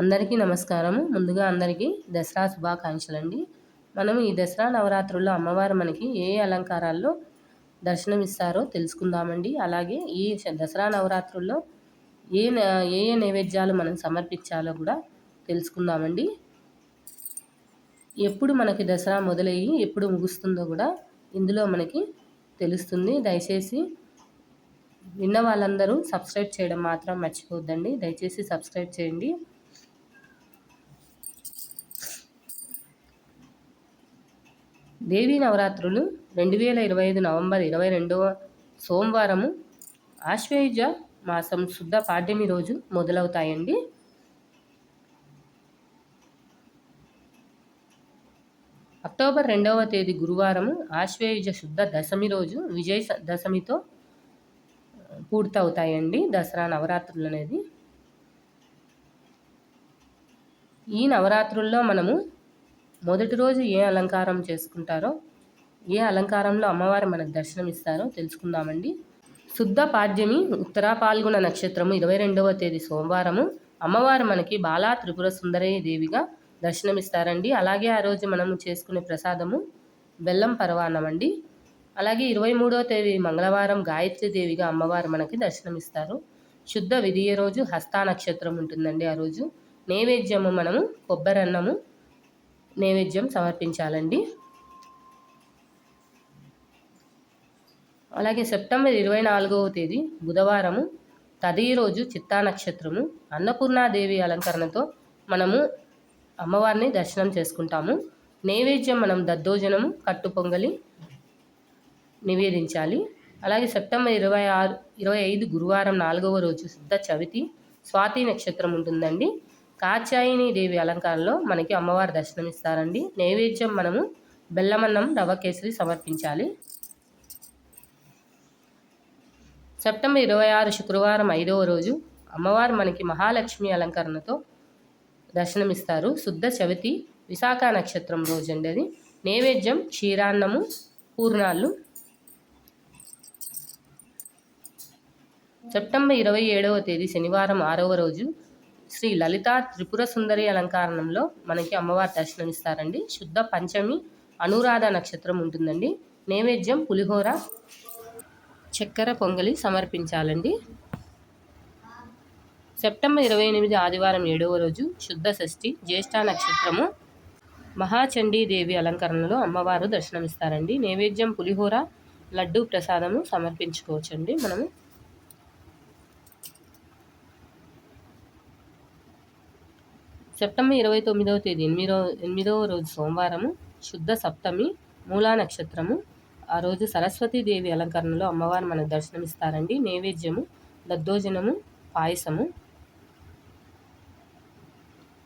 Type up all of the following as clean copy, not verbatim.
అందరికీ నమస్కారం. ముందుగా అందరికీ దసరా శుభాకాంక్షలండి. మనం ఈ దసరా నవరాత్రుల్లో అమ్మవారు మనకి ఏ అలంకారాల్లో దర్శనమిస్తారో తెలుసుకుందామండి. అలాగే ఈ దసరా నవరాత్రుల్లో ఏ నైవేద్యాలు మనం సమర్పించాలో కూడా తెలుసుకుందామండి. ఎప్పుడు మనకి దసరా మొదలయ్యి ఎప్పుడు ముగుస్తుందో కూడా ఇందులో మనకి తెలుస్తుంది. దయచేసి విన్న వాళ్ళందరూ సబ్స్క్రైబ్ చేయడం మాత్రం మర్చిపోవద్దండి. దయచేసి సబ్స్క్రైబ్ చేయండి. దేవీ నవరాత్రులు 2025 నవంబర్ 22వ సోమవారము ఆశ్వయుజ మాసం శుద్ధ పాడ్యమి రోజు మొదలవుతాయండి. అక్టోబర్ 2వ తేదీ గురువారము ఆశ్వయుజ శుద్ధ దశమి రోజు విజయ దశమితో పూర్తవుతాయండి దసరా నవరాత్రులు అనేది. ఈ నవరాత్రుల్లో మనము మొదటి రోజు ఏ అలంకారం చేసుకుంటారో, ఏ అలంకారంలో అమ్మవారు మనకు దర్శనమిస్తారో తెలుసుకుందామండి. శుద్ధ పాడ్యమి ఉత్తరా పాల్గొన నక్షత్రము 22వ తేదీ సోమవారము అమ్మవారు మనకి బాలా త్రిపుర సుందరయ్య దేవిగా దర్శనమిస్తారండి. అలాగే ఆ రోజు మనము చేసుకునే ప్రసాదము బెల్లం పరవాన్నం అండి. అలాగే 23వ తేదీ మంగళవారం గాయత్రి దేవిగా అమ్మవారు మనకి దర్శనమిస్తారు. శుద్ధ విధియ రోజు హస్త నక్షత్రం ఉంటుందండి. ఆ రోజు నైవేద్యము మనము కొబ్బరన్నము నైవేద్యం సమర్పించాలండి. అలాగే సెప్టెంబర్ 24వ తేదీ బుధవారము తదియ రోజు చిత్తా నక్షత్రము అన్నపూర్ణాదేవి అలంకరణతో మనము అమ్మవారిని దర్శనం చేసుకుంటాము. నైవేద్యం మనం దద్దోజనము కట్టు పొంగలి నివేదించాలి. అలాగే సెప్టెంబర్ 25 గురువారం 4వ రోజు శుద్ధ చవితి స్వాతి నక్షత్రం ఉంటుందండి. కాత్యాయని దేవి అలంకారంలో మనకి అమ్మవారు దర్శనమిస్తారండి. నైవేద్యం మనము బెల్లమన్నం రవ్వ కేసరి సమర్పించాలి. సెప్టెంబర్ 26 శుక్రవారం 5వ రోజు అమ్మవారు మనకి మహాలక్ష్మి అలంకరణతో దర్శనమిస్తారు. శుద్ధ చవితి విశాఖ నక్షత్రం రోజు అండి అది. నైవేద్యం క్షీరాన్నము పూర్ణాలు. సెప్టెంబర్ 27వ తేదీ శనివారం 6వ రోజు శ్రీ లలితా త్రిపుర సుందరి అలంకారంలో మనకి అమ్మవారు దర్శనమిస్తారండి. శుద్ధ పంచమి అనురాధ నక్షత్రం ఉంటుందండి. నైవేద్యం పులిహోర చక్కెర పొంగలి సమర్పించాలండి. సెప్టెంబర్ 28 ఆదివారం 7వ రోజు శుద్ధ షష్ఠి జ్యేష్ఠ నక్షత్రము మహాచండీదేవి అలంకరణలో అమ్మవారు దర్శనమిస్తారండి. నైవేద్యం పులిహోర లడ్డు ప్రసాదము సమర్పించుకోవచ్చండి మనము. సెప్టెంబర్ 29వ తేదీ 8వ రోజు సోమవారము శుద్ధ సప్తమి మూలా నక్షత్రము. ఆ రోజు సరస్వతీదేవి అలంకరణలో అమ్మవారు మనకు దర్శనమిస్తారండి. నైవేద్యము దద్దోజనము పాయసము.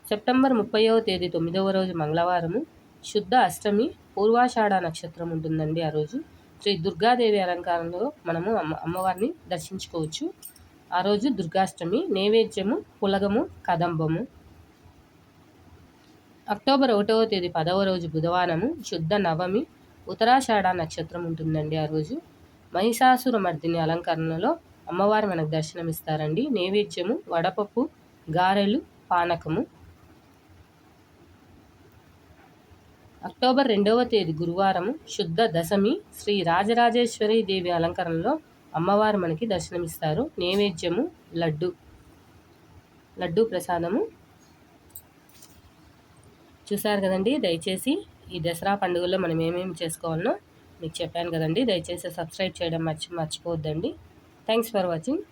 సెప్టెంబర్ 30వ తేదీ 9వ రోజు మంగళవారము శుద్ధ అష్టమి పూర్వాషాఢ నక్షత్రం ఉంటుందండి. ఆ రోజు శ్రీ దుర్గాదేవి అలంకారంలో మనము అమ్మవారిని దర్శించుకోవచ్చు. ఆ రోజు దుర్గాష్టమి. నైవేద్యము పులగము కదంబము. అక్టోబర్ 1వ తేదీ 10వ రోజు బుధవారము శుద్ధ నవమి ఉత్తరాషాఢ నక్షత్రం ఉంటుందండి. ఆ రోజు మహిషాసుర మర్దిని అలంకరణలో అమ్మవారు మనకు దర్శనమిస్తారండి. నైవేద్యము వడపప్పు గారెలు పానకము. అక్టోబర్ 2వ తేదీ గురువారము శుద్ధ దశమి శ్రీ రాజరాజేశ్వరి దేవి అలంకరణలో అమ్మవారు మనకి దర్శనమిస్తారు. నైవేద్యము లడ్డు ప్రసాదము. చూసారు కదండి. దయచేసి ఈ దసరా పండుగల్లో మనం ఏమేమి చేసుకోవాలనో మీకు చెప్పాను కదండి. దయచేసి సబ్స్క్రైబ్ చేయడం మర్చిపోవద్దండి. Thanks for watching.